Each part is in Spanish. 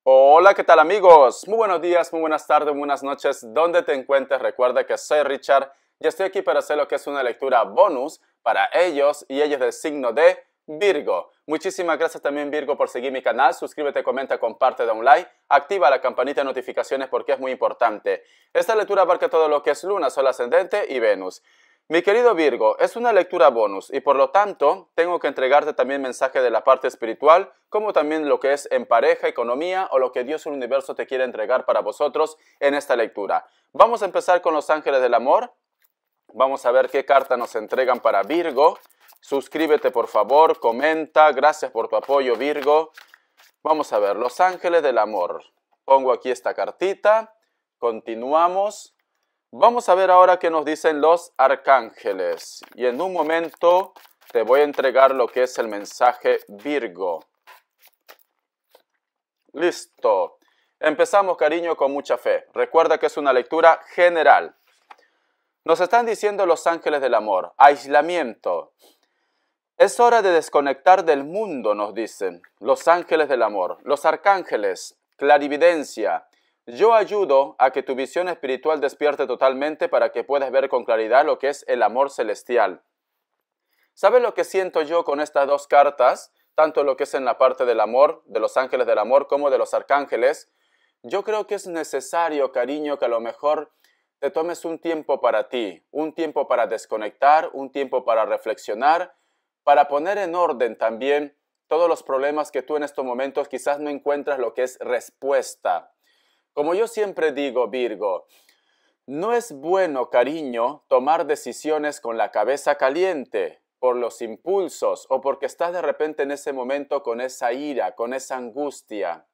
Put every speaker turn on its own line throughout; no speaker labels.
Hola, ¿qué tal amigos? Muy buenos días, muy buenas tardes, muy buenas noches. ¿Dónde te encuentres? Recuerda que soy Richard y estoy aquí para hacer lo que es una lectura bonus para ellos y ellas del signo de Virgo. Muchísimas gracias también Virgo por seguir mi canal. Suscríbete, comenta, comparte, da un like. Activa la campanita de notificaciones porque es muy importante. Esta lectura abarca todo lo que es Luna, Sol ascendente y Venus. Mi querido Virgo, es una lectura bonus y por lo tanto tengo que entregarte también mensaje de la parte espiritual, como también lo que es en pareja, economía o lo que Dios o el universo te quiere entregar para vosotros en esta lectura. Vamos a empezar con los ángeles del amor. Vamos a ver qué carta nos entregan para Virgo. Suscríbete por favor, comenta, gracias por tu apoyo Virgo. Vamos a ver, los ángeles del amor. Pongo aquí esta cartita, continuamos. Vamos a ver ahora qué nos dicen los arcángeles. Y en un momento te voy a entregar lo que es el mensaje Virgo. Listo. Empezamos, cariño, con mucha fe. Recuerda que es una lectura general. Nos están diciendo los ángeles del amor. Aislamiento. Es hora de desconectar del mundo, nos dicen los ángeles del amor. Los arcángeles. Clarividencia. Yo ayudo a que tu visión espiritual despierte totalmente para que puedas ver con claridad lo que es el amor celestial. ¿Sabes lo que siento yo con estas dos cartas? Tanto lo que es en la parte del amor, de los ángeles del amor, como de los arcángeles. Yo creo que es necesario, cariño, que a lo mejor te tomes un tiempo para ti, un tiempo para desconectar, un tiempo para reflexionar, para poner en orden también todos los problemas que tú en estos momentos quizás no encuentras lo que es respuesta. Como yo siempre digo, Virgo, no es bueno, cariño, tomar decisiones con la cabeza caliente, por los impulsos o porque estás de repente en ese momento con esa ira, con esa angustia.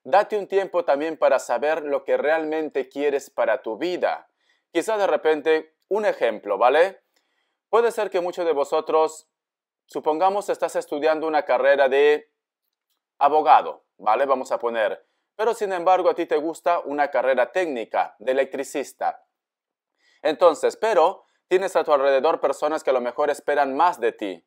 Date un tiempo también para saber lo que realmente quieres para tu vida. Quizás de repente, un ejemplo, ¿vale? Puede ser que muchos de vosotros, supongamos, estás estudiando una carrera de abogado, ¿vale? Vamos a poner. Pero sin embargo a ti te gusta una carrera técnica de electricista. Entonces, pero tienes a tu alrededor personas que a lo mejor esperan más de ti.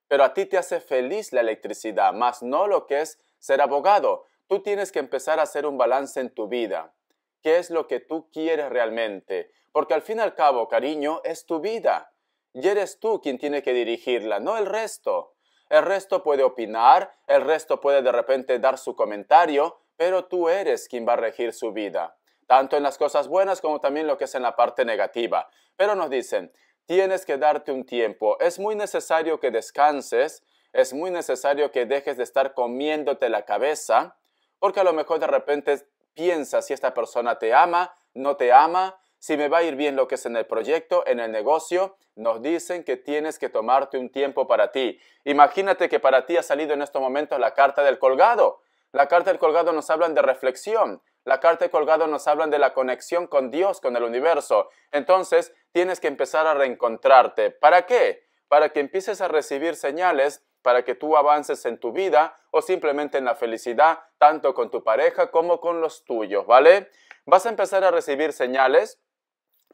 Pero a ti te hace feliz la electricidad, más no lo que es ser abogado. Tú tienes que empezar a hacer un balance en tu vida. ¿Qué es lo que tú quieres realmente? Porque al fin y al cabo, cariño, es tu vida. Y eres tú quien tiene que dirigirla, no el resto. El resto puede opinar, el resto puede de repente dar su comentario, pero tú eres quien va a regir su vida, tanto en las cosas buenas como también lo que es en la parte negativa. Pero nos dicen, tienes que darte un tiempo, es muy necesario que descanses, es muy necesario que dejes de estar comiéndote la cabeza, porque a lo mejor de repente piensas si esta persona te ama, no te ama, si me va a ir bien lo que es en el proyecto, en el negocio. Nos dicen que tienes que tomarte un tiempo para ti. Imagínate que para ti ha salido en estos momentos la carta del colgado. La carta del colgado nos habla de reflexión. La carta del colgado nos habla de la conexión con Dios, con el universo. Entonces, tienes que empezar a reencontrarte. ¿Para qué? Para que empieces a recibir señales, para que tú avances en tu vida o simplemente en la felicidad, tanto con tu pareja como con los tuyos, ¿vale? Vas a empezar a recibir señales.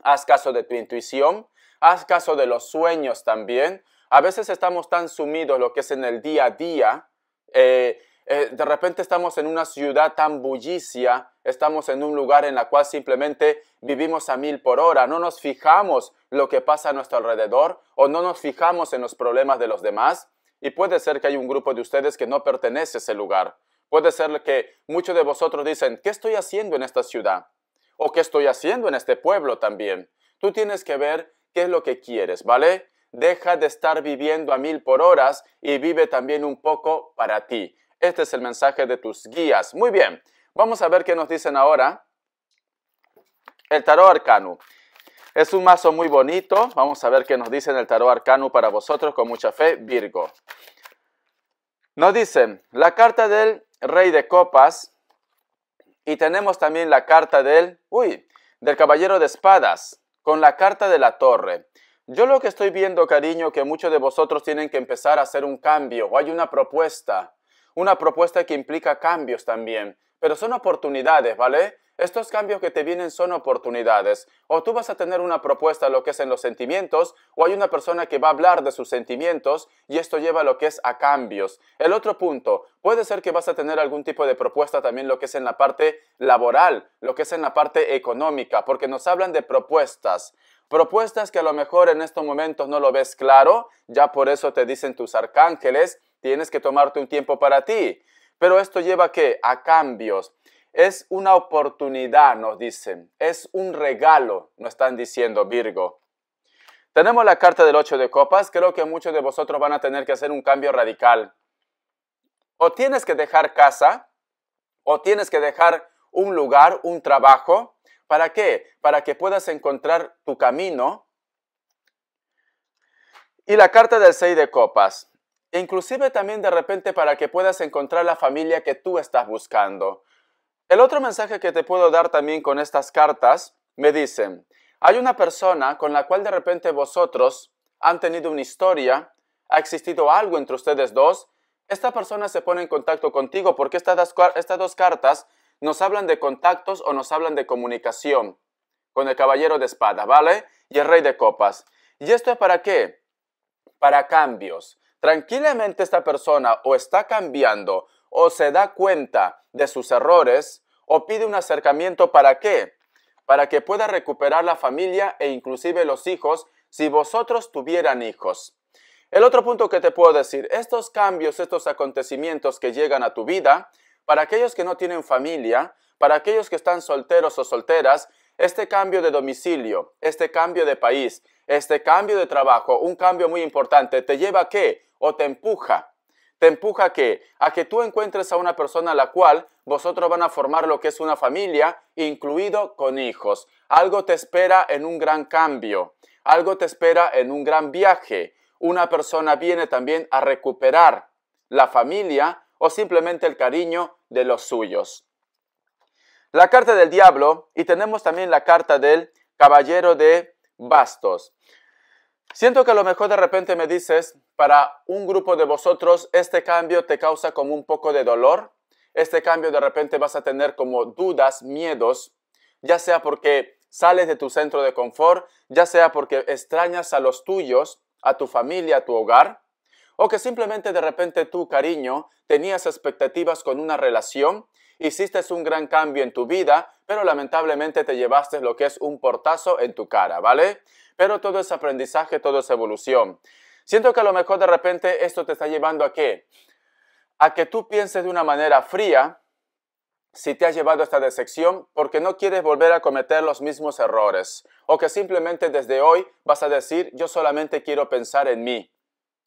Haz caso de tu intuición, haz caso de los sueños también. A veces estamos tan sumidos en lo que es en el día a día, de repente estamos en una ciudad tan bullicia, estamos en un lugar en la cual simplemente vivimos a 1000 por hora, no nos fijamos lo que pasa a nuestro alrededor o no nos fijamos en los problemas de los demás. Y puede ser que hay un grupo de ustedes que no pertenece a ese lugar. Puede ser que muchos de vosotros dicen, ¿qué estoy haciendo en esta ciudad? ¿O qué estoy haciendo en este pueblo también? Tú tienes que ver qué es lo que quieres, ¿vale? Deja de estar viviendo a 1000 por horas y vive también un poco para ti. Este es el mensaje de tus guías. Muy bien, vamos a ver qué nos dicen ahora. El Tarot Arcano. Es un mazo muy bonito. Vamos a ver qué nos dicen el Tarot Arcano para vosotros con mucha fe, Virgo. Nos dicen la carta del Rey de Copas. Y tenemos también la carta del Caballero de Espadas, con la carta de la Torre. Yo lo que estoy viendo, cariño, que muchos de vosotros tienen que empezar a hacer un cambio, o hay una propuesta que implica cambios también, pero son oportunidades, ¿vale? Estos cambios que te vienen son oportunidades. O tú vas a tener una propuesta a lo que es en los sentimientos, o hay una persona que va a hablar de sus sentimientos y esto lleva a lo que es a cambios. El otro punto, puede ser que vas a tener algún tipo de propuesta también lo que es en la parte laboral, lo que es en la parte económica, porque nos hablan de propuestas. Propuestas que a lo mejor en estos momentos no lo ves claro, ya por eso te dicen tus arcángeles, tienes que tomarte un tiempo para ti. Pero esto lleva ¿a qué? A cambios. Es una oportunidad, nos dicen. Es un regalo, nos están diciendo Virgo. Tenemos la carta del 8 de copas. Creo que muchos de vosotros van a tener que hacer un cambio radical. O tienes que dejar casa, o tienes que dejar un lugar, un trabajo. ¿Para qué? Para que puedas encontrar tu camino. Y la carta del 6 de copas. Inclusive también de repente para que puedas encontrar la familia que tú estás buscando. El otro mensaje que te puedo dar también con estas cartas, me dicen, hay una persona con la cual de repente vosotros han tenido una historia, ha existido algo entre ustedes dos, esta persona se pone en contacto contigo porque estas dos cartas nos hablan de contactos o nos hablan de comunicación con el caballero de espada, ¿vale? Y el rey de copas. ¿Y esto es para qué? Para cambios. Tranquilamente esta persona o está cambiando o se da cuenta de sus errores o pide un acercamiento. ¿Para qué? Para que pueda recuperar la familia e inclusive los hijos si vosotros tuvieran hijos. El otro punto que te puedo decir, estos cambios, estos acontecimientos que llegan a tu vida, para aquellos que no tienen familia, para aquellos que están solteros o solteras, este cambio de domicilio, este cambio de país, este cambio de trabajo, un cambio muy importante, ¿te lleva a qué? O te empuja. ¿Te empuja a qué? A que tú encuentres a una persona a la cual vosotros van a formar lo que es una familia, incluido con hijos. Algo te espera en un gran cambio. Algo te espera en un gran viaje. Una persona viene también a recuperar la familia o simplemente el cariño de los suyos. La carta del diablo y tenemos también la carta del caballero de bastos. Siento que a lo mejor de repente me dices, para un grupo de vosotros este cambio te causa como un poco de dolor. Este cambio de repente vas a tener como dudas, miedos, ya sea porque sales de tu centro de confort, ya sea porque extrañas a los tuyos, a tu familia, a tu hogar, o que simplemente de repente tú, cariño, tenías expectativas con una relación, hiciste un gran cambio en tu vida, pero lamentablemente te llevaste lo que es un portazo en tu cara, ¿vale? Pero todo es aprendizaje, todo es evolución. Siento que a lo mejor de repente esto te está llevando ¿a qué? A que tú pienses de una manera fría si te has llevado a esta decepción porque no quieres volver a cometer los mismos errores. O que simplemente desde hoy vas a decir, yo solamente quiero pensar en mí.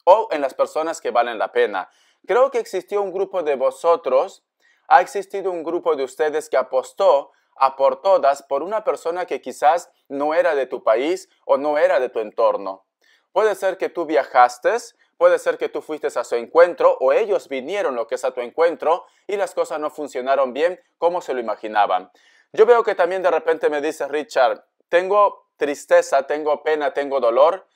O en las personas que valen la pena. Creo que existió un grupo de vosotros, ha existido un grupo de ustedes que apostó a por todas por una persona que quizás no era de tu país o no era de tu entorno. Puede ser que tú viajaste, puede ser que tú fuiste a su encuentro o ellos vinieron lo que es a tu encuentro y las cosas no funcionaron bien como se lo imaginaban. Yo veo que también de repente me dice Richard, tengo tristeza, tengo pena, tengo dolor.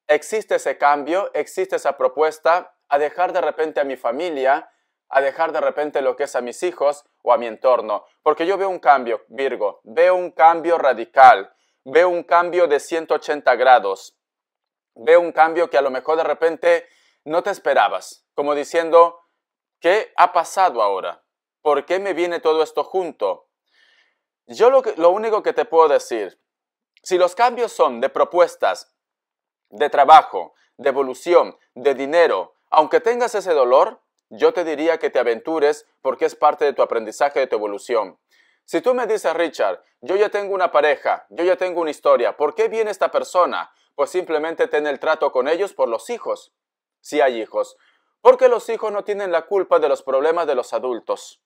Existe ese cambio, existe esa propuesta a dejar de repente a mi familia, a dejar de repente lo que es a mis hijos o a mi entorno. Porque yo veo un cambio, Virgo, veo un cambio radical, veo un cambio de 180 grados, veo un cambio que a lo mejor de repente no te esperabas, como diciendo, ¿qué ha pasado ahora? ¿Por qué me viene todo esto junto? Yo lo único que te puedo decir, si los cambios son de propuestas, de trabajo, de evolución, de dinero, aunque tengas ese dolor, yo te diría que te aventures porque es parte de tu aprendizaje, de tu evolución. Si tú me dices, Richard, yo ya tengo una pareja, yo ya tengo una historia, ¿por qué viene esta persona? Pues simplemente ten el trato con ellos por los hijos, si hay hijos. Porque los hijos no tienen la culpa de los problemas de los adultos.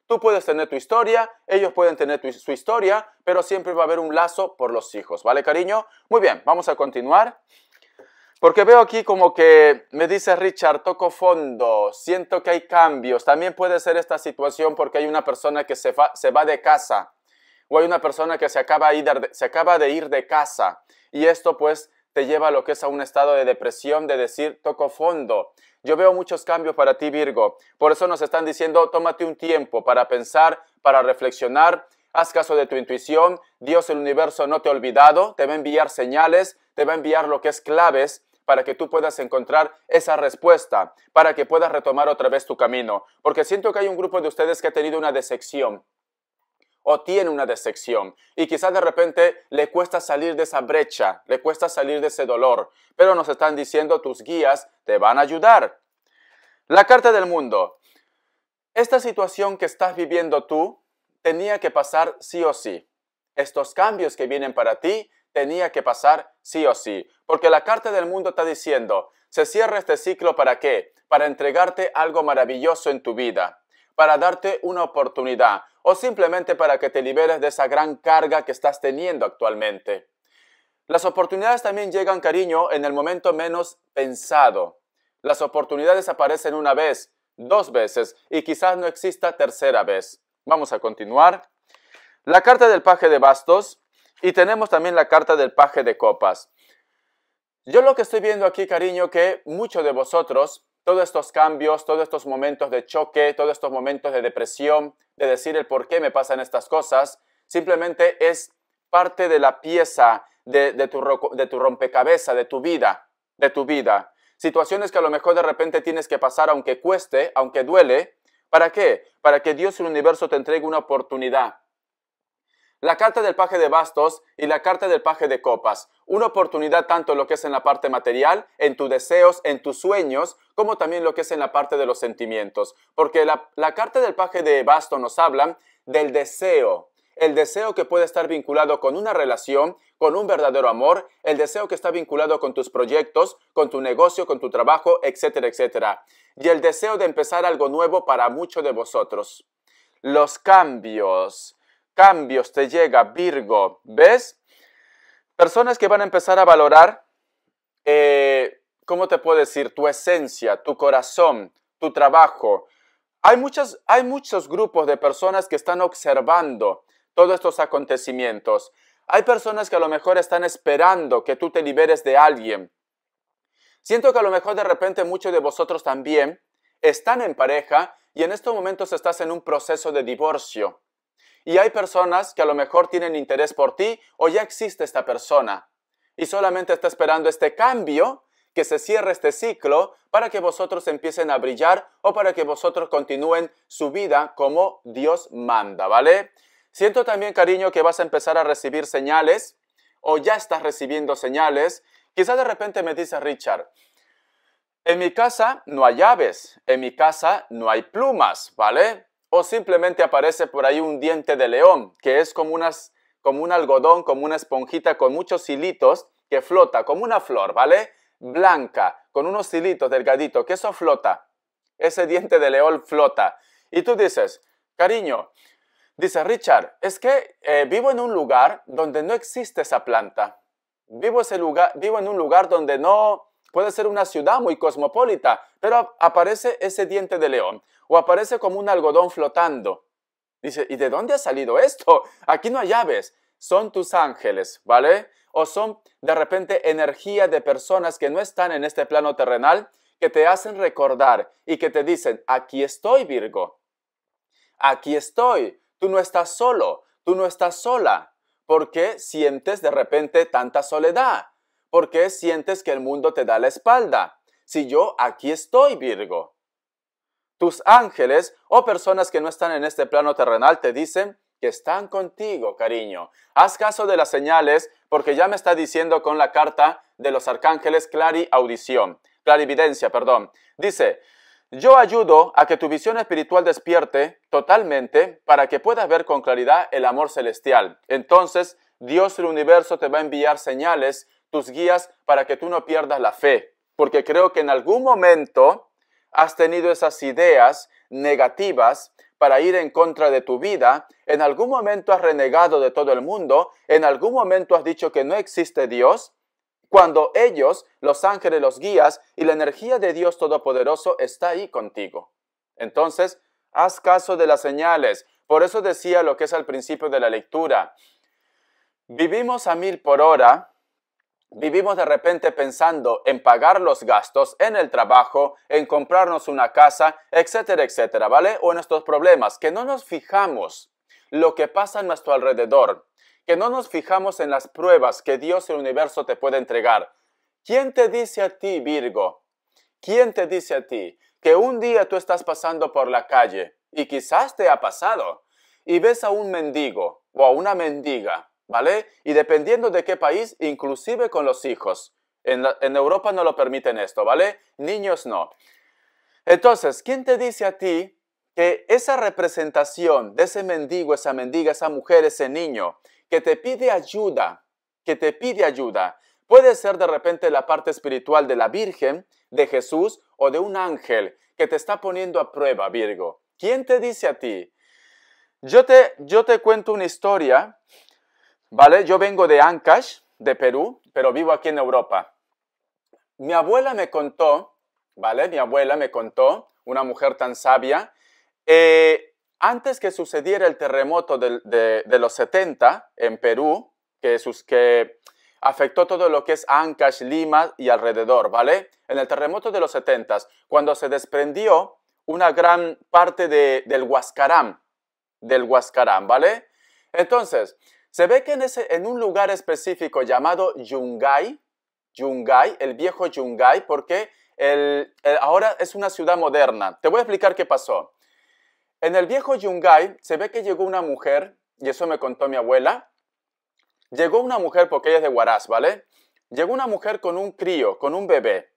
Tú puedes tener tu historia, ellos pueden tener su historia, pero siempre va a haber un lazo por los hijos, ¿vale, cariño? Muy bien, vamos a continuar. Porque veo aquí como que me dice Richard, toco fondo, siento que hay cambios. También puede ser esta situación porque hay una persona que se va de casa o hay una persona que se acaba de ir de casa y esto pues te lleva a lo que es a un estado de depresión, de decir, toco fondo. Yo veo muchos cambios para ti, Virgo. Por eso nos están diciendo, tómate un tiempo para pensar, para reflexionar. haz caso de tu intuición, Dios, el universo no te ha olvidado, te va a enviar señales, te va a enviar lo que es claves para que tú puedas encontrar esa respuesta, para que puedas retomar otra vez tu camino. Porque siento que hay un grupo de ustedes que ha tenido una decepción o tiene una decepción y quizás de repente le cuesta salir de esa brecha, le cuesta salir de ese dolor, pero nos están diciendo tus guías te van a ayudar. La carta del mundo. Esta situación que estás viviendo tú tenía que pasar sí o sí. Estos cambios que vienen para ti tenía que pasar sí o sí. Porque la carta del mundo está diciendo, se cierra este ciclo ¿para qué? Para entregarte algo maravilloso en tu vida, para darte una oportunidad o simplemente para que te liberes de esa gran carga que estás teniendo actualmente. Las oportunidades también llegan, cariño, en el momento menos pensado. Las oportunidades aparecen una vez, dos veces y quizás no exista tercera vez. Vamos a continuar. La carta del paje de bastos y tenemos también la carta del paje de copas. Yo lo que estoy viendo aquí, cariño, que muchos de vosotros, todos estos cambios, todos estos momentos de choque, todos estos momentos de depresión, de decir el por qué me pasan estas cosas, simplemente es parte de la pieza de tu rompecabezas, de tu vida. Situaciones que a lo mejor de repente tienes que pasar aunque cueste, aunque duele. ¿Para qué? Para que Dios y el universo te entregue una oportunidad. La carta del paje de bastos y la carta del paje de copas. Una oportunidad tanto en lo que es en la parte material, en tus deseos, en tus sueños, como también lo que es en la parte de los sentimientos. Porque la carta del paje de bastos nos habla del deseo. El deseo que puede estar vinculado con una relación, con un verdadero amor, el deseo que está vinculado con tus proyectos, con tu negocio, con tu trabajo, etcétera, etcétera. Y el deseo de empezar algo nuevo para muchos de vosotros. Los cambios te llega, Virgo, ¿ves? Personas que van a empezar a valorar, ¿cómo te puedo decir? Tu esencia, tu corazón, tu trabajo. Hay muchos grupos de personas que están observando todos estos acontecimientos. Hay personas que a lo mejor están esperando que tú te liberes de alguien. Siento que a lo mejor de repente muchos de vosotros también están en pareja y en estos momentos estás en un proceso de divorcio. Y hay personas que a lo mejor tienen interés por ti o ya existe esta persona y solamente está esperando este cambio, que se cierre este ciclo para que vosotros empiecen a brillar o para que vosotros continúen su vida como Dios manda, ¿vale? Siento también, cariño, que vas a empezar a recibir señales o ya estás recibiendo señales. Quizás de repente me dice Richard, en mi casa no hay llaves, en mi casa no hay plumas, ¿vale? O simplemente aparece por ahí un diente de león, que es como un algodón, como una esponjita con muchos hilitos que flota, como una flor, ¿vale? Blanca, con unos hilitos delgaditos, que eso flota. Ese diente de león flota. Y tú dices, cariño, dice Richard, es que vivo en un lugar donde no existe esa planta. Vivo en un lugar donde no... Puede ser una ciudad muy cosmopolita, pero aparece ese diente de león o aparece como un algodón flotando. Dice, ¿y de dónde ha salido esto? Aquí no hay llaves. Son tus ángeles, ¿vale? O son de repente energía de personas que no están en este plano terrenal, que te hacen recordar y que te dicen, aquí estoy, Virgo. Aquí estoy. Tú no estás solo, tú no estás sola. ¿Por qué sientes de repente tanta soledad? ¿Por qué sientes que el mundo te da la espalda? Si yo aquí estoy, Virgo. Tus ángeles o personas que no están en este plano terrenal te dicen que están contigo, cariño. Haz caso de las señales porque ya me está diciendo con la carta de los arcángeles clarividencia, perdón. Dice, yo ayudo a que tu visión espiritual despierte totalmente para que puedas ver con claridad el amor celestial. Entonces, Dios y el universo te va a enviar señales, tus guías, para que tú no pierdas la fe. Porque creo que en algún momento has tenido esas ideas negativas para ir en contra de tu vida. En algún momento has renegado de todo el mundo. En algún momento has dicho que no existe Dios. Cuando ellos, los ángeles, los guías y la energía de Dios Todopoderoso está ahí contigo. Entonces, haz caso de las señales. Por eso decía lo que es al principio de la lectura. Vivimos a 1000 por hora. Vivimos de repente pensando en pagar los gastos, en el trabajo, en comprarnos una casa, etcétera, etcétera, ¿vale? O en estos problemas, que no nos fijamos. lo que pasa a nuestro alrededor, que no nos fijamos en las pruebas que Dios y el universo te puede entregar. ¿Quién te dice a ti, Virgo? ¿Quién te dice a ti que un día tú estás pasando por la calle y quizás te ha pasado y ves a un mendigo o a una mendiga, ¿vale? Y dependiendo de qué país, inclusive con los hijos. En Europa no lo permiten esto, ¿vale? Niños no. Entonces, ¿quién te dice a ti que esa representación de ese mendigo, esa mendiga, esa mujer, ese niño, que te pide ayuda, puede ser de repente la parte espiritual de la Virgen, de Jesús o de un ángel que te está poniendo a prueba, Virgo? ¿Quién te dice a ti? Yo te cuento una historia, ¿vale? Yo vengo de Ancash, de Perú, pero vivo aquí en Europa. Mi abuela me contó, ¿vale? Mi abuela me contó, una mujer tan sabia, antes que sucediera el terremoto de los 70 en Perú, que afectó todo lo que es Ancash, Lima y alrededor, ¿vale? En el terremoto de los 70, cuando se desprendió una gran parte del Huascarán, ¿vale? Entonces, se ve que en un lugar específico llamado Yungay, el viejo Yungay, porque ahora es una ciudad moderna. Te voy a explicar qué pasó. En el viejo Yungay se ve que llegó una mujer, y eso me contó mi abuela. Llegó una mujer, porque ella es de Huaraz, ¿vale? Llegó una mujer con un crío, con un bebé,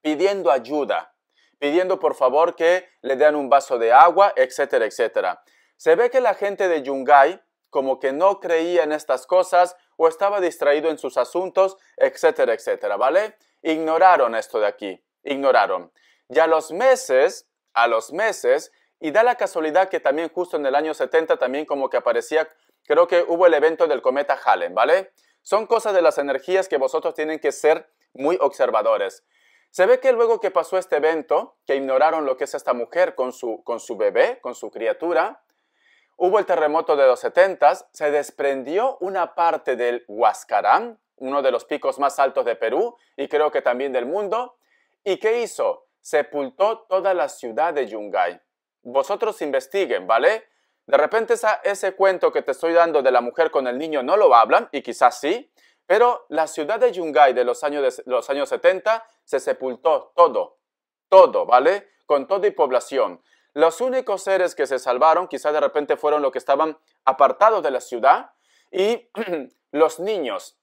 pidiendo ayuda, pidiendo por favor que le den un vaso de agua, etcétera, etcétera. Se ve que la gente de Yungay como que no creía en estas cosas o estaba distraído en sus asuntos, etcétera, etcétera, ¿vale? Ignoraron esto de aquí, ignoraron. Y a los meses, y da la casualidad que también justo en el año 70 también como que aparecía, creo que hubo el evento del cometa Halley, ¿vale? Son cosas de las energías que vosotros tienen que ser muy observadores. Se ve que luego que pasó este evento, que ignoraron lo que es esta mujer con su bebé, con su criatura, hubo el terremoto de los 70, se desprendió una parte del Huascarán, uno de los picos más altos de Perú y creo que también del mundo. ¿Y qué hizo? Sepultó toda la ciudad de Yungay. Vosotros investiguen, ¿vale? De repente ese cuento que te estoy dando de la mujer con el niño no lo hablan, y quizás sí, pero la ciudad de Yungay de los años 70 se sepultó todo, ¿vale? Con todo y población. Los únicos seres que se salvaron quizás de repente fueron los que estaban apartados de la ciudad y los niños,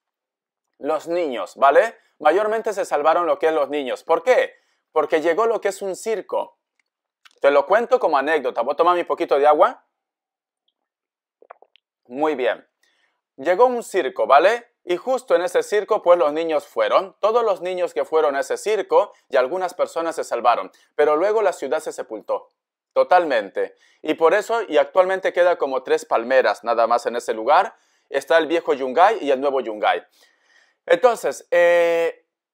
¿vale? Mayormente se salvaron lo que es los niños. ¿Por qué? Porque llegó lo que es un circo. Te lo cuento como anécdota. Voy a tomar un poquito de agua. Muy bien. Llegó un circo, ¿vale? Y justo en ese circo, pues los niños fueron. Todos los niños que fueron a ese circo y algunas personas se salvaron. Pero luego la ciudad se sepultó. Totalmente. Y por eso, y actualmente queda como 3 palmeras nada más en ese lugar. Está el viejo Yungay y el nuevo Yungay. Entonces,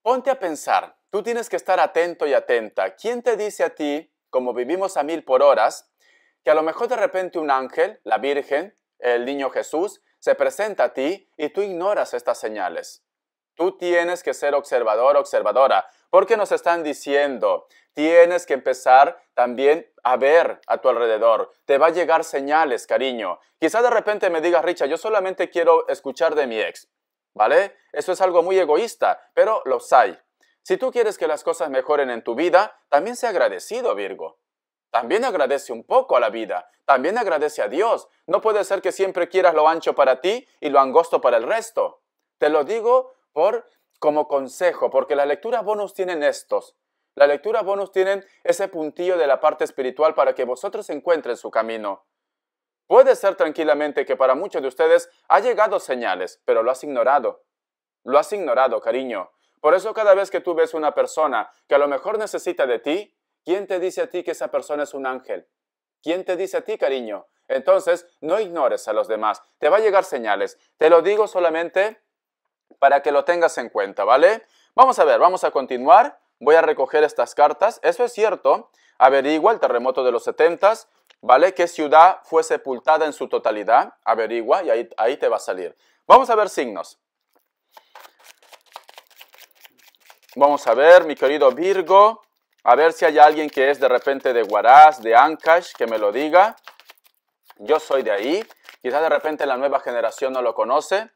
ponte a pensar. Tú tienes que estar atento y atenta. ¿Quién te dice a ti, como vivimos a 1000 por hora, que a lo mejor de repente un ángel, la Virgen, el niño Jesús, se presenta a ti y tú ignoras estas señales? Tú tienes que ser observador, observadora, porque nos están diciendo, tienes que empezar también a ver a tu alrededor. Te va a llegar señales, cariño. Quizás de repente me digas, Richard, yo solamente quiero escuchar de mi ex, ¿vale? Eso es algo muy egoísta, pero los hay. Si tú quieres que las cosas mejoren en tu vida, también sé agradecido, Virgo. También agradece un poco a la vida. También agradece a Dios. No puede ser que siempre quieras lo ancho para ti y lo angosto para el resto. Te lo digo como consejo, porque las lecturas bonus tienen estos. Las lecturas bonus tienen ese puntillo de la parte espiritual para que vosotros encuentren su camino. Puede ser tranquilamente que para muchos de ustedes ha llegado señales, pero lo has ignorado. Lo has ignorado, cariño. Por eso cada vez que tú ves una persona que a lo mejor necesita de ti, ¿quién te dice a ti que esa persona es un ángel? ¿Quién te dice a ti, cariño? Entonces, no ignores a los demás. Te va a llegar señales. Te lo digo solamente para que lo tengas en cuenta, ¿vale? Vamos a ver, vamos a continuar. Voy a recoger estas cartas. Eso es cierto. Averigua el terremoto de los 70, ¿vale? ¿Qué ciudad fue sepultada en su totalidad? Averigua y ahí te va a salir. Vamos a ver signos. Vamos a ver, mi querido Virgo. A ver si hay alguien que es de repente de Huaraz, de Ancash, que me lo diga. Yo soy de ahí. Quizás de repente la nueva generación no lo conoce.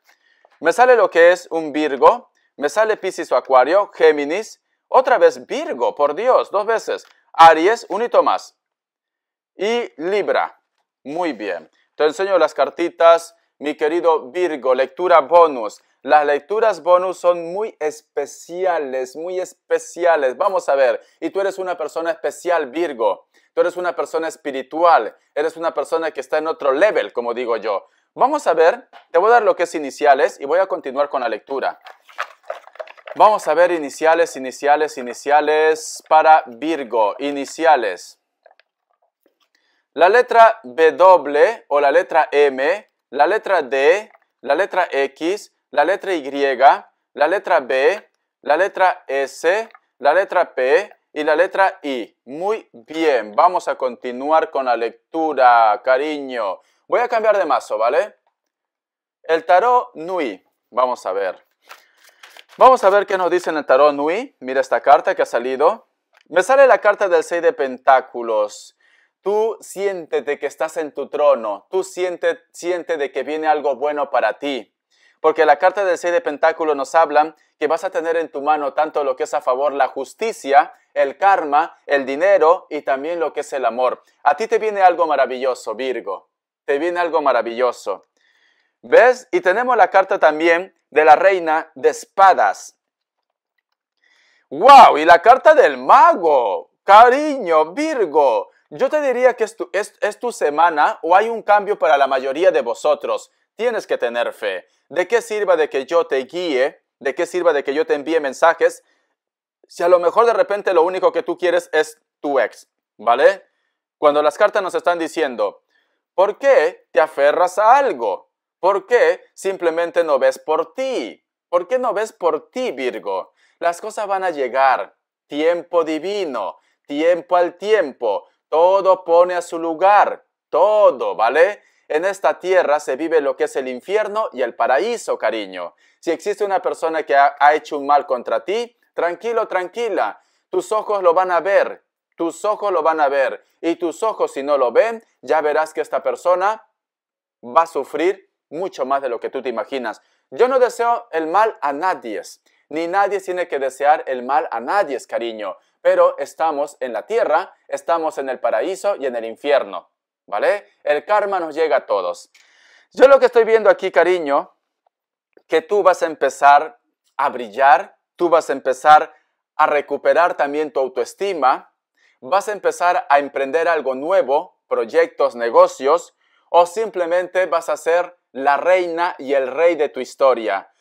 Me sale lo que es un Virgo. Me sale Piscis o Acuario, Géminis. Otra vez Virgo, por Dios, 2 veces. Aries, un hito más. Y Libra. Muy bien. Te enseño las cartitas, mi querido Virgo. Lectura bonus. Las lecturas bonus son muy especiales, muy especiales. Vamos a ver. Y tú eres una persona especial, Virgo. Tú eres una persona espiritual. Eres una persona que está en otro level, como digo yo. Vamos a ver. Te voy a dar lo que es iniciales y voy a continuar con la lectura. Vamos a ver iniciales para Virgo. Iniciales. La letra W o la letra M, la letra D, la letra X, la letra Y, la letra B, la letra S, la letra P y la letra I. Muy bien, vamos a continuar con la lectura, cariño. Voy a cambiar de mazo, ¿vale? El tarot Nui. Vamos a ver. Vamos a ver qué nos dice en el tarot Nui. Mira esta carta que ha salido. Me sale la carta del 6 de Pentáculos. Tú siéntete que estás en tu trono. Tú siente de que viene algo bueno para ti. Porque la carta del 6 de Pentáculos nos habla que vas a tener en tu mano tanto lo que es a favor la justicia, el karma, el dinero y también lo que es el amor. A ti te viene algo maravilloso, Virgo. Te viene algo maravilloso. ¿Ves? Y tenemos la carta también de la reina de espadas. ¡Wow! Y la carta del mago. Cariño, Virgo. Yo te diría que es tu semana o hay un cambio para la mayoría de vosotros. Tienes que tener fe. ¿De qué sirva de que yo te guíe? ¿De qué sirva de que yo te envíe mensajes? Si a lo mejor de repente lo único que tú quieres es tu ex, ¿vale? Cuando las cartas nos están diciendo, ¿por qué te aferras a algo? ¿Por qué simplemente no ves por ti? ¿Por qué no ves por ti, Virgo? Las cosas van a llegar. Tiempo divino, tiempo al tiempo. Todo pone a su lugar. Todo, ¿vale? En esta tierra se vive lo que es el infierno y el paraíso, cariño. Si existe una persona que ha hecho un mal contra ti, tranquilo, tranquila. Tus ojos lo van a ver. Tus ojos lo van a ver. Y tus ojos, si no lo ven, ya verás que esta persona va a sufrir mucho más de lo que tú te imaginas. Yo no deseo el mal a nadie. Ni nadie tiene que desear el mal a nadie, cariño. Pero estamos en la tierra, estamos en el paraíso y en el infierno. ¿Vale? El karma nos llega a todos. Yo lo que estoy viendo aquí, cariño, que tú vas a empezar a brillar, tú vas a empezar a recuperar también tu autoestima, vas a empezar a emprender algo nuevo, proyectos, negocios, o simplemente vas a ser la reina y el rey de tu historia.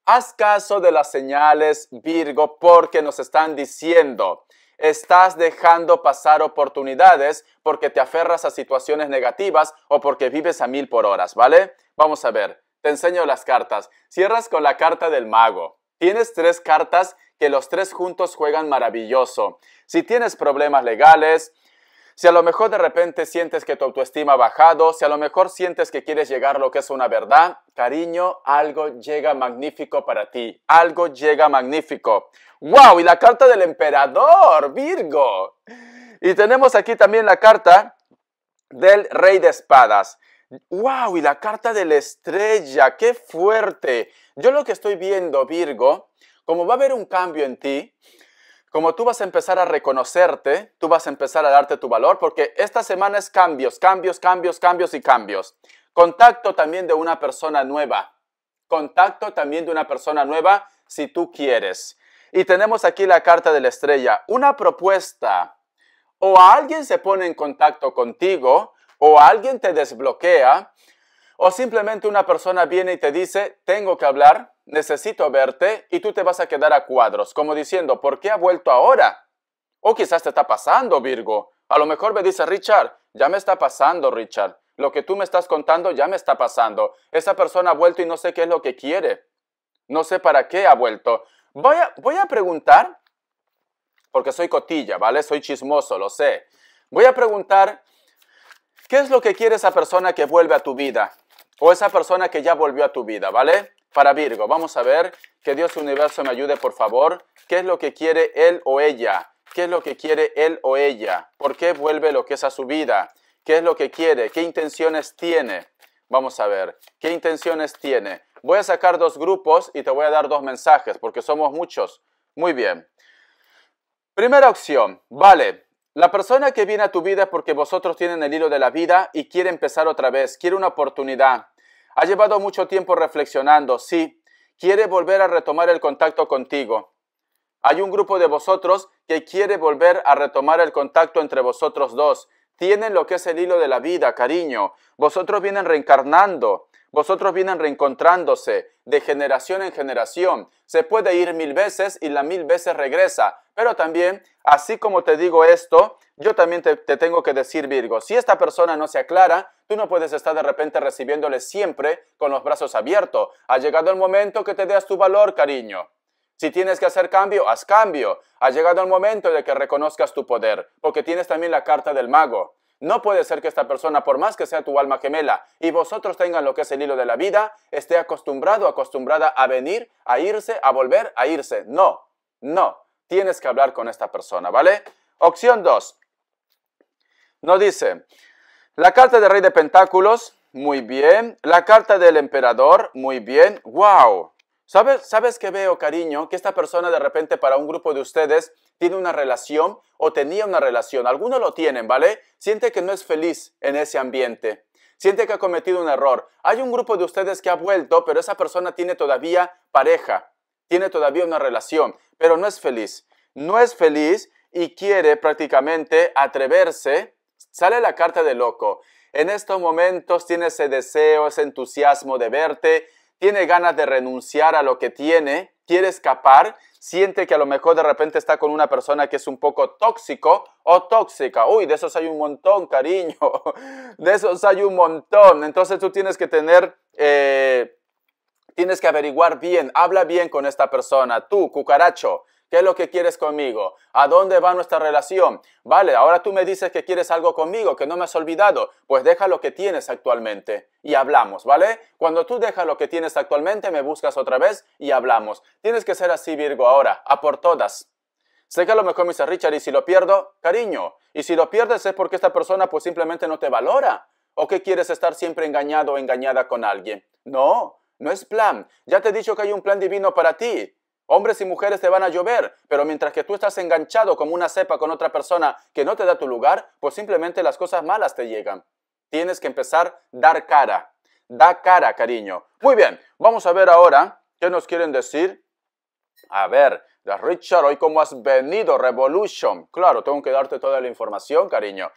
Haz caso de las señales, Virgo, porque nos están diciendo, estás dejando pasar oportunidades porque te aferras a situaciones negativas o porque vives a 1000 por hora, ¿vale? Vamos a ver, te enseño las cartas. Cierras con la carta del mago. Tienes 3 cartas que los 3 juntos juegan maravilloso. Si tienes problemas legales, si a lo mejor de repente sientes que tu autoestima ha bajado, si a lo mejor sientes que quieres llegar a lo que es una verdad, cariño, algo llega magnífico para ti. Algo llega magnífico. ¡Wow! Y la carta del emperador, Virgo. Y tenemos aquí también la carta del rey de espadas. ¡Wow! Y la carta de la estrella. ¡Qué fuerte! Yo lo que estoy viendo, Virgo, como va a haber un cambio en ti, como tú vas a empezar a reconocerte, tú vas a empezar a darte tu valor, porque esta semana es cambios, cambios, cambios, cambios y cambios. Contacto también de una persona nueva. Contacto también de una persona nueva si tú quieres. Y tenemos aquí la carta de la estrella. Una propuesta. O alguien se pone en contacto contigo, o alguien te desbloquea, o simplemente una persona viene y te dice, tengo que hablar, necesito verte, y tú te vas a quedar a cuadros, como diciendo, ¿por qué ha vuelto ahora? O quizás te está pasando, Virgo. A lo mejor me dice, Richard, ya me está pasando, Richard. Lo que tú me estás contando ya me está pasando. Esa persona ha vuelto y no sé qué es lo que quiere. No sé para qué ha vuelto. Voy a preguntar, porque soy cotilla, ¿vale? Soy chismoso, lo sé. Voy a preguntar, ¿qué es lo que quiere esa persona que vuelve a tu vida? O esa persona que ya volvió a tu vida, ¿vale? Para Virgo, vamos a ver, que Dios Universo me ayude, por favor. ¿Qué es lo que quiere él o ella? ¿Qué es lo que quiere él o ella? ¿Por qué vuelve lo que es a su vida? ¿Qué es lo que quiere? ¿Qué intenciones tiene? Vamos a ver, ¿qué intenciones tiene? Voy a sacar dos grupos y te voy a dar dos mensajes porque somos muchos. Muy bien. Primera opción, vale. La persona que viene a tu vida es porque vosotros tienen el hilo de la vida y quiere empezar otra vez, quiere una oportunidad. Ha llevado mucho tiempo reflexionando, sí, quiere volver a retomar el contacto contigo. Hay un grupo de vosotros que quiere volver a retomar el contacto entre vosotros dos. Tienen lo que es el hilo de la vida, cariño. Vosotros vienen reencarnando, vosotros vienen reencontrándose de generación en generación. Se puede ir 1000 veces y la 1000 veces regresa. Pero también, así como te digo esto, yo también te tengo que decir, Virgo, si esta persona no se aclara, tú no puedes estar de repente recibiéndole siempre con los brazos abiertos. Ha llegado el momento que te des tu valor, cariño. Si tienes que hacer cambio, haz cambio. Ha llegado el momento de que reconozcas tu poder, porque tienes también la carta del mago. No puede ser que esta persona, por más que sea tu alma gemela y vosotros tengan lo que es el hilo de la vida, esté acostumbrado, acostumbrada a venir, a irse, a volver, a irse. No, no. Tienes que hablar con esta persona, ¿vale? Opción 2. Nos dice, la carta del Rey de Pentáculos, muy bien. La carta del Emperador, muy bien. ¡Wow! ¿Sabes qué veo, cariño? Que esta persona de repente para un grupo de ustedes tiene una relación o tenía una relación. Algunos lo tienen, ¿vale? Siente que no es feliz en ese ambiente. Siente que ha cometido un error. Hay un grupo de ustedes que ha vuelto, pero esa persona tiene todavía pareja. Tiene todavía una relación, pero no es feliz. No es feliz y quiere prácticamente atreverse. Sale la carta de loco. En estos momentos tiene ese deseo, ese entusiasmo de verte. Tiene ganas de renunciar a lo que tiene, quiere escapar, siente que a lo mejor de repente está con una persona que es un poco tóxico o tóxica. Uy, de esos hay un montón, cariño, de esos hay un montón. Entonces tú tienes que tienes que averiguar bien, habla bien con esta persona. Tú, cucaracho, ¿qué es lo que quieres conmigo? ¿A dónde va nuestra relación? Vale, ahora tú me dices que quieres algo conmigo, que no me has olvidado. Pues deja lo que tienes actualmente y hablamos, ¿vale? Cuando tú dejas lo que tienes actualmente, me buscas otra vez y hablamos. Tienes que ser así, Virgo, ahora, a por todas. Sé que a lo mejor me dice Richard, y si lo pierdo, cariño. Y si lo pierdes es porque esta persona pues simplemente no te valora. ¿O que quieres estar siempre engañado o engañada con alguien? No, no es plan. Ya te he dicho que hay un plan divino para ti. Hombres y mujeres te van a llover, pero mientras que tú estás enganchado como una cepa con otra persona que no te da tu lugar, pues simplemente las cosas malas te llegan. Tienes que empezar a dar cara. Da cara, cariño. Muy bien, vamos a ver ahora qué nos quieren decir. A ver, Richard, hoy cómo has venido, Revolution. Claro, tengo que darte toda la información, cariño.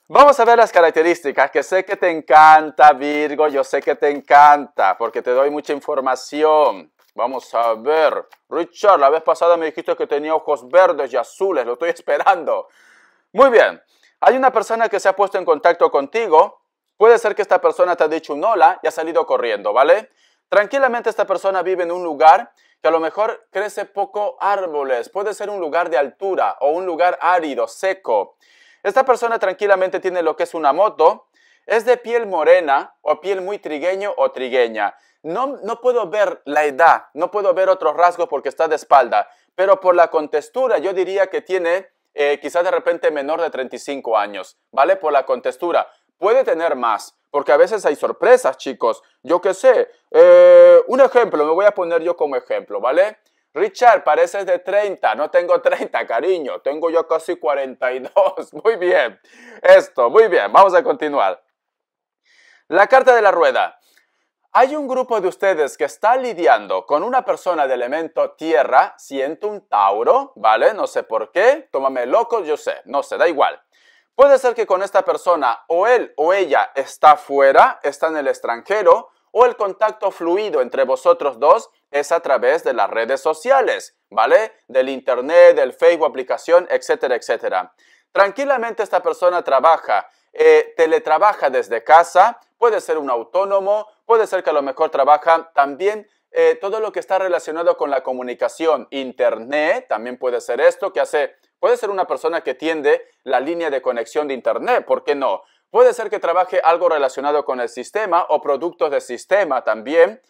Vamos a ver las características, que sé que te encanta, Virgo, yo sé que te encanta, porque te doy mucha información. Vamos a ver. Richard, la vez pasada me dijiste que tenía ojos verdes y azules. Lo estoy esperando. Muy bien. Hay una persona que se ha puesto en contacto contigo. Puede ser que esta persona te ha dicho un hola y ha salido corriendo, ¿vale? Tranquilamente esta persona vive en un lugar que a lo mejor crece poco árboles. Puede ser un lugar de altura o un lugar árido, seco. Esta persona tranquilamente tiene lo que es una moto. Es de piel morena o piel muy trigueño o trigueña. No puedo ver la edad, no puedo ver otros rasgos porque está de espalda, pero por la contextura yo diría que tiene quizás de repente menor de 35 años, ¿vale? Por la contextura. Puede tener más, porque a veces hay sorpresas, chicos. Yo qué sé, un ejemplo, me voy a poner yo como ejemplo, ¿vale? Richard, pareces de 30, no tengo 30, cariño, tengo yo casi 42. Muy bien, muy bien, vamos a continuar. La carta de la rueda. Hay un grupo de ustedes que está lidiando con una persona de elemento tierra, siento un Tauro, ¿vale? No sé por qué, tómame loco, yo sé, no sé, da igual. Puede ser que con esta persona o él o ella está fuera, está en el extranjero, o el contacto fluido entre vosotros dos es a través de las redes sociales, ¿vale? Del internet, del Facebook, aplicación, etcétera, etcétera. Tranquilamente esta persona trabaja, teletrabaja desde casa, puede ser un autónomo, puede ser que a lo mejor trabaja también todo lo que está relacionado con la comunicación, internet, también puede ser esto, puede ser una persona que tiende la línea de conexión de internet, ¿por qué no? Puede ser que trabaje algo relacionado con el sistema o productos de sistema también.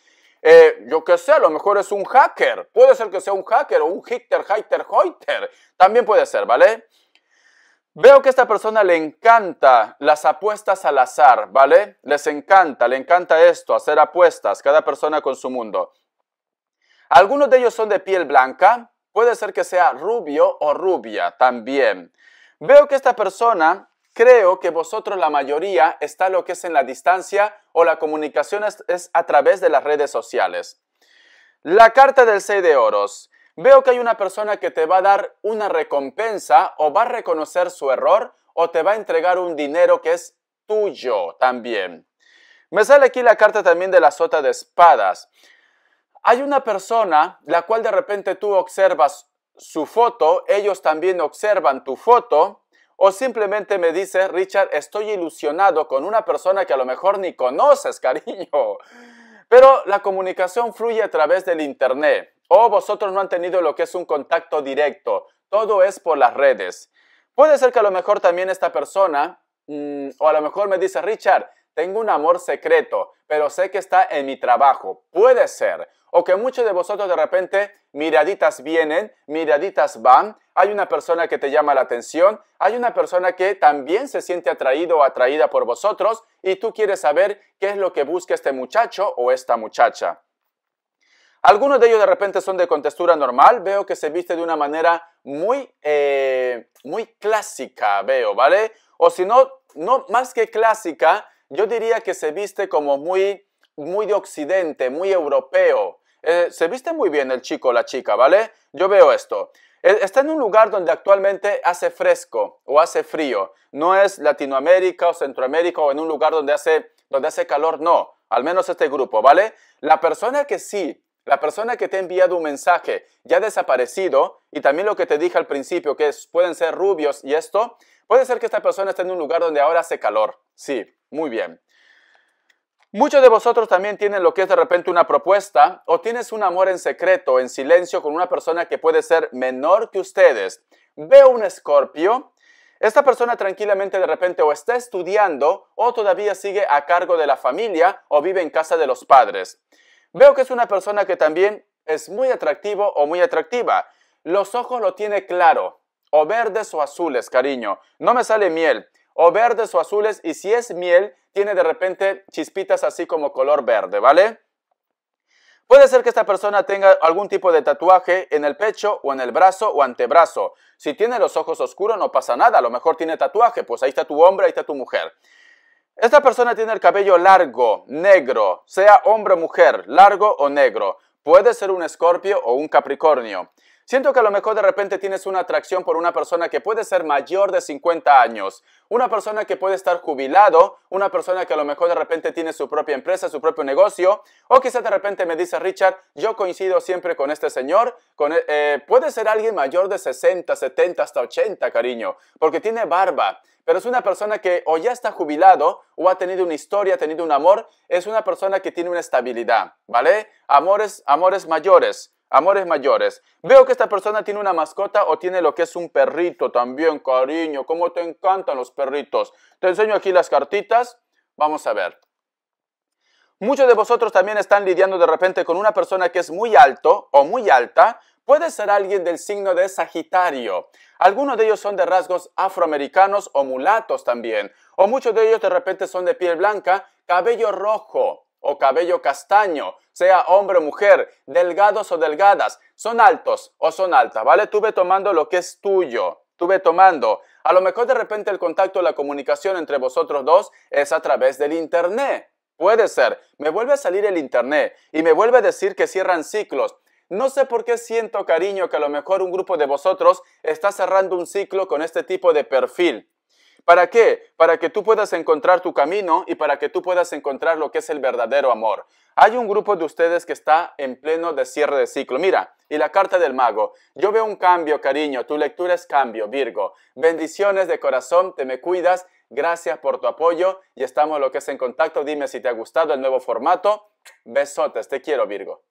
Yo qué sé, a lo mejor es un hacker, puede ser que sea un hacker o un hitter, también puede ser, ¿vale? Veo que a esta persona le encanta las apuestas al azar, ¿vale? Le encanta esto, hacer apuestas, cada persona con su mundo. Algunos de ellos son de piel blanca, puede ser que sea rubio o rubia también. Veo que esta persona, creo que vosotros la mayoría está lo que es en la distancia o la comunicación es a través de las redes sociales. La carta del 6 de oros. Veo que hay una persona que te va a dar una recompensa o va a reconocer su error o te va a entregar un dinero que es tuyo también. Me sale aquí la carta también de la sota de espadas. Hay una persona la cual de repente tú observas su foto, ellos también observan tu foto o simplemente me dice, Richard, estoy ilusionado con una persona que a lo mejor ni conoces, cariño. Pero la comunicación fluye a través del internet. O vosotros no han tenido lo que es un contacto directo. Todo es por las redes. Puede ser que a lo mejor también esta persona, o a lo mejor me dice, Richard, tengo un amor secreto, pero sé que está en mi trabajo. Puede ser. O que muchos de vosotros de repente miraditas vienen, miraditas van. Hay una persona que te llama la atención. Hay una persona que también se siente atraído o atraída por vosotros y tú quieres saber qué es lo que busca este muchacho o esta muchacha. Algunos de ellos de repente son de contextura normal. Veo que se viste de una manera muy clásica, veo, ¿vale? O si no, más que clásica, yo diría que se viste como muy de occidente, muy europeo. Se viste muy bien el chico o la chica, ¿vale? Yo veo esto. Está en un lugar donde actualmente hace fresco o hace frío. No es Latinoamérica o Centroamérica o en un lugar donde hace calor, no. Al menos este grupo, ¿vale? La persona que sí, la persona que te ha enviado un mensaje ya desaparecido, y también lo que te dije al principio, que pueden ser rubios y esto, puede ser que esta persona esté en un lugar donde ahora hace calor. Sí, muy bien. Muchos de vosotros también tienen lo que es de repente una propuesta o tienes un amor en secreto, en silencio con una persona que puede ser menor que ustedes. Veo un Escorpio. Esta persona tranquilamente de repente o está estudiando o todavía sigue a cargo de la familia o vive en casa de los padres. Veo que es una persona que también es muy atractivo o muy atractiva. Los ojos lo tiene claro, o verdes o azules, cariño. No me sale miel. O verdes o azules, y si es miel, tiene de repente chispitas así como color verde, ¿vale? Puede ser que esta persona tenga algún tipo de tatuaje en el pecho o en el brazo o antebrazo. Si tiene los ojos oscuros no pasa nada, a lo mejor tiene tatuaje, pues ahí está tu hombre, ahí está tu mujer. Esta persona tiene el cabello largo, negro, sea hombre o mujer, largo o negro. Puede ser un Escorpio o un Capricornio. Siento que a lo mejor de repente tienes una atracción por una persona que puede ser mayor de 50 años, una persona que puede estar jubilado, una persona que a lo mejor de repente tiene su propia empresa, su propio negocio, o quizás de repente me dice, Richard, yo coincido siempre con este señor, puede ser alguien mayor de 60, 70, hasta 80, cariño, porque tiene barba. Pero es una persona que o ya está jubilado o ha tenido una historia, ha tenido un amor, es una persona que tiene una estabilidad, ¿vale? Amores mayores. Amores mayores. Veo que esta persona tiene una mascota o tiene lo que es un perrito también, cariño. ¿Cómo te encantan los perritos? Te enseño aquí las cartitas. Vamos a ver. Muchos de vosotros también están lidiando de repente con una persona que es muy alto o muy alta. Puede ser alguien del signo de Sagitario. Algunos de ellos son de rasgos afroamericanos o mulatos también. O muchos de ellos de repente son de piel blanca, cabello rojo o cabello castaño, sea hombre o mujer, delgados o delgadas, son altos o son altas, ¿vale? Tú ve tomando lo que es tuyo, tú ve tomando. A lo mejor de repente el contacto, la comunicación entre vosotros dos es a través del internet. Puede ser. Me vuelve a salir el internet y me vuelve a decir que cierran ciclos. No sé por qué siento, cariño, que a lo mejor un grupo de vosotros está cerrando un ciclo con este tipo de perfil. ¿Para qué? Para que tú puedas encontrar tu camino y para que tú puedas encontrar lo que es el verdadero amor. Hay un grupo de ustedes que está en pleno de cierre de ciclo. Mira, y la carta del mago. Yo veo un cambio, cariño. Tu lectura es cambio, Virgo. Bendiciones de corazón, te me cuidas. Gracias por tu apoyo y estamos lo que es en contacto. Dime si te ha gustado el nuevo formato. Besotes, te quiero, Virgo.